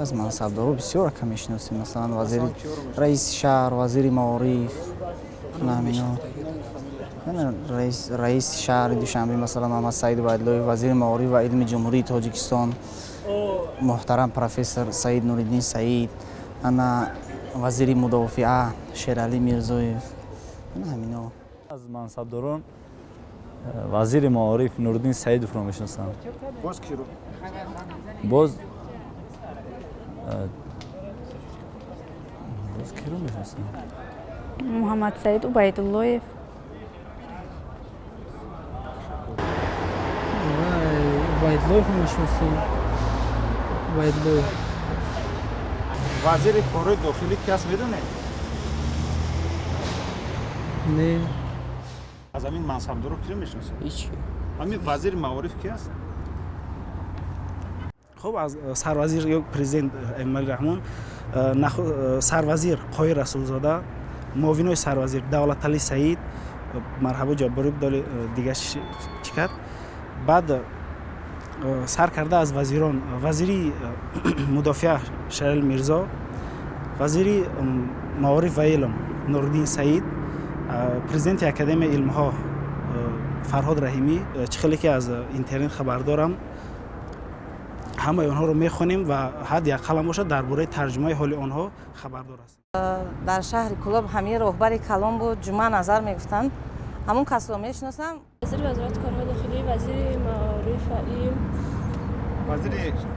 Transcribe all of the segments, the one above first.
аз мансабдору бисёракам мешиносем, масалан вазири раиси шаҳр, вазири маориф, ҳамино. раиси шаҳри Душанбе масалан Муҳаммад Саид Вайдуллоев, вазири маориф ва илми ҷумҳурии Тоҷикистон муҳтарам профессор Саид Нуриддин Саид, ана вазири мудофиа Шералӣ Мирзоев, ҳамино. аз мансабдорон вазири маориф Нуриддин Саидовро мешиносам. боз киро? боз киро мешиносам? Муҳаммад Саид Убайдуллоев. Убайдуллоев мешиносем. Убайдуллоев. вазири корҳои дохилӣ ки аст медонед? Не. аз ҳамин мансабдорро киро мешиносед? ҳеҷ ҳамин вазири маориф ки аст? خب از سروازیر یا پرزیدنت امال رحمان سروازیر قای رسولزاده معاون سروازیر دولت علی سعید مرحبا جباری بدال دیگه چیکار بعد سر کرده از وزیران وزیری مدافع شرل میرزا وزیری معارف و علم نوردین سعید پرزیدنت اکادمی علم ها فرهاد رحیمی خیلی که از اینترنت خبر دارم همه آنها رو میخونیم و حد یک قلم باشد درباره ترجمه حال آنها خبردار است. در شهر کلاب همه راهبر کلام بود جمعه نظر میگفتند همون کس رو میشناسم. وزیر وزارت کارهای داخلی، وزیر معارف و علم. وزیر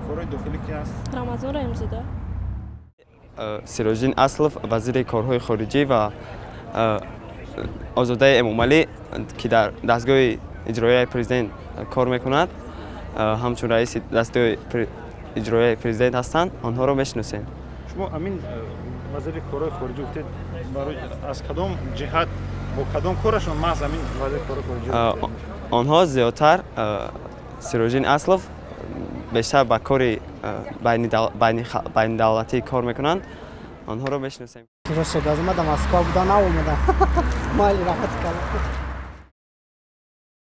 کارهای داخلی کی است؟ رمضان رحیم‌زاده. سیراجدین اسلف وزیر کارهای خارجی و آزاده امامعلی که در دستگاه اجرایی پرزیدنت کار میکند همچون رئیس دستگاه اجرایی پرزیدنت هستند آنها را میشناسیم. شما همین وزیر کارهای خارجی گفتید برای از کدام جهت با کدام کارشون محض همین وزیر کارهای خارجی آنها زیادتر سیراجدین اسلف بیشتر با کار بین دولتی کار میکنند آنها را میشناسیم. راست از اومدم از کار بودن اومدم مالی رفت کردم